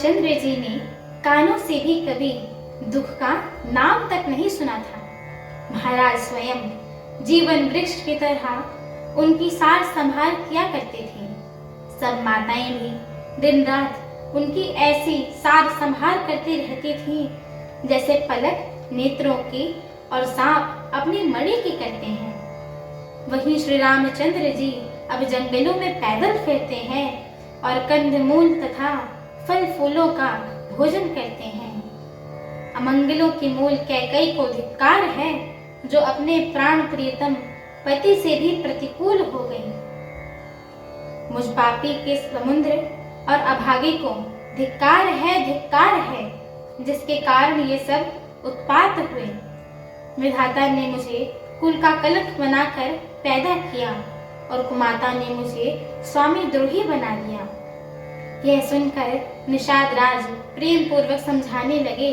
रामचंद्र जी ने कानों से भी कभी दुख का नाम तक नहीं सुना था। महाराज स्वयं जीवन वृक्ष की तरह उनकी सार संभाल किया करते थे। सब माताएं भी दिन रात उनकी ऐसी सार संभाल करती रहती थी जैसे पलक नेत्रों की और सांप अपनी मणि की करते हैं। वहीं श्री रामचंद्र जी अब जंगलों में पैदल फिरते हैं और कंदमूल तथा फल फूलों का भोजन करते हैं। अमंगलों की मूल कैकई को धिक्कार है जो अपने प्राण प्रियतम पति से भी प्रतिकूल हो गई। मुझ पापी के समुद्र और अभागे को धिक्कार है जिसके कारण ये सब उत्पात हुए। विधाता ने मुझे कुल का कलंक बनाकर पैदा किया और कुमाता ने मुझे स्वामी द्रोही बना दिया। यह सुनकर निषाद राज प्रेम पूर्वक समझाने लगे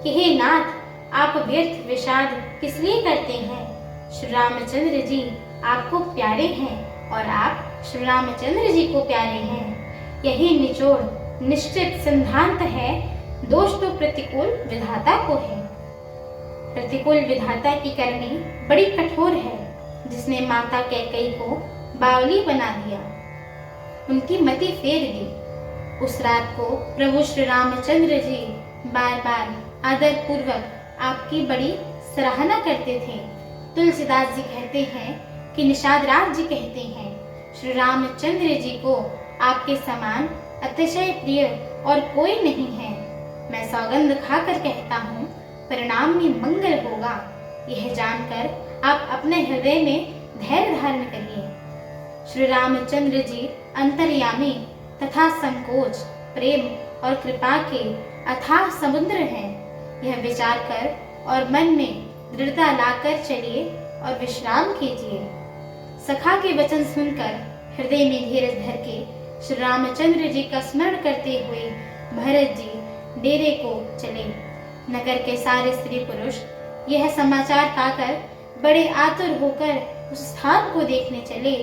कि हे नाथ, आप व्यर्थ विषाद किस लिए करते हैं? श्री रामचंद्र जी आपको प्यारे हैं और आप श्री रामचंद्र जी को प्यारे हैं। यही निचोड़ निश्चित सिद्धांत है। दोष तो प्रतिकूल विधाता को है। प्रतिकूल विधाता की करनी बड़ी कठोर है, जिसने माता कैकई को बावली बना दिया, उनकी मति फेर दी। उस रात को प्रभु श्री रामचंद्र जी बार बार आदर पूर्वक आपकी बड़ी सराहना करते थे। तुलसीदास जी कहते हैं कि निषाद राज जी कहते हैं, श्री रामचंद्र जी को आपके समान अतिशय प्रिय और कोई नहीं है। मैं सौगंध खाकर कहता हूँ, परिणाम में मंगल होगा। यह जानकर आप अपने हृदय में धैर्य धारण करिए। श्री रामचंद्र जी अंतर्यामी तथा संकोच, प्रेम और कृपा के अथाह समुद्र हैं। यह विचार कर और मन में दृढ़ता लाकर चलिए और विश्राम कीजिए। सखा के वचन सुनकर हृदय में धीरज धर के श्री रामचंद्र जी का स्मरण करते हुए भरत जी डेरे को चले। नगर के सारे स्त्री पुरुष यह समाचार पाकर बड़े आतुर होकर उस स्थान को देखने चले।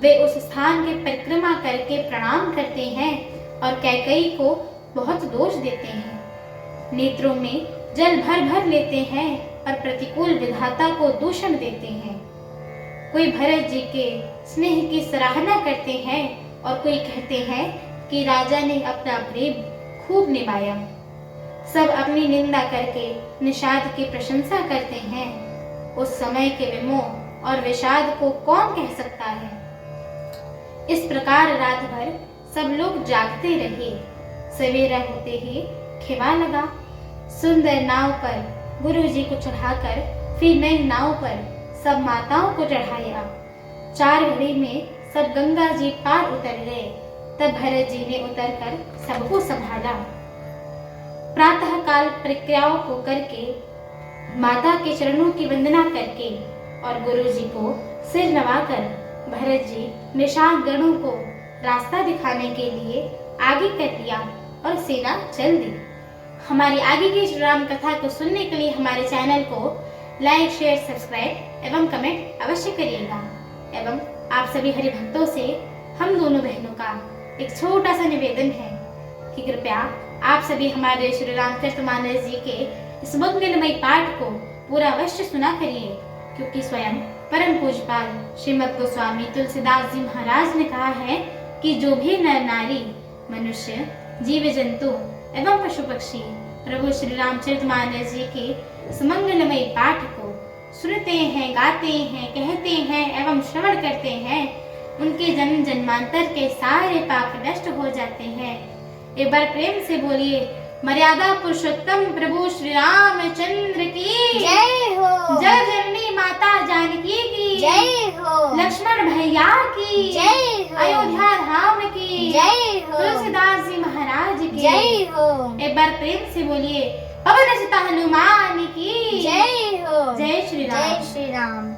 वे उस स्थान की परिक्रमा करके प्रणाम करते हैं और कैकई को बहुत दोष देते हैं। नेत्रों में जल भर भर लेते हैं और प्रतिकूल विधाता को दूषण देते हैं। कोई भरत जी के स्नेह की सराहना करते हैं और कोई कहते हैं कि राजा ने अपना प्रेम खूब निभाया। सब अपनी निंदा करके निषाद की प्रशंसा करते हैं। उस समय के विमोह और विषाद को कौन कह सकता है? इस प्रकार रात भर सब लोग जागते रहे। सवेरा होते ही खिवा लगा। सुंदर नाव पर गुरु जी को चढ़ाकर फिर नई नाव पर सब माताओं को चढ़ाया। 4 घड़ी में सब गंगा जी पार उतर गए। तब भरत जी ने उतरकर सबको संभाला। प्रातः काल प्रक्रियाओं को करके, माता के चरणों की वंदना करके और गुरु जी को सिर नवाकर भरत जी निषाद गणों को रास्ता दिखाने के लिए आगे कर लिया और सेना चल दी। हमारी आगे की श्री राम कथा को सुनने के लिए हमारे चैनल को लाइक, शेयर, सब्सक्राइब एवं कमेंट अवश्य करिएगा। एवं आप सभी हरि भक्तों से हम दोनों बहनों का एक छोटा सा निवेदन है कि कृपया आप सभी हमारे श्री रामचरितमानस जी के इस मंगलमय पाठ को पूरा अवश्य सुना करिए, क्योंकि स्वयं परम पूज्यपाल श्रीमद गोस्वामी तुलसीदास जी महाराज ने कहा है कि जो भी नर नारी, मनुष्य, जीव जंतु एवं पशु पक्षी प्रभु श्री रामचरितमानस जी के इस मंगलमय पाठ को सुनते हैं, गाते हैं, कहते हैं एवं श्रवण करते हैं, उनके जन्म जन्मांतर के सारे पाप नष्ट हो जाते हैं। एक बार प्रेम से बोलिए, मर्यादा पुरुषोत्तम प्रभु श्री रामचंद्र की जय हो। जय जननी माता जानकी की जय हो। लक्ष्मण भैया की जय हो। अयोध्या धाम की जय हो। तुलसीदास जी महाराज की जय हो। एक बार प्रेम से बोलिए, पवन सुत हनुमान की जय हो। जय श्री राम। जय श्री राम।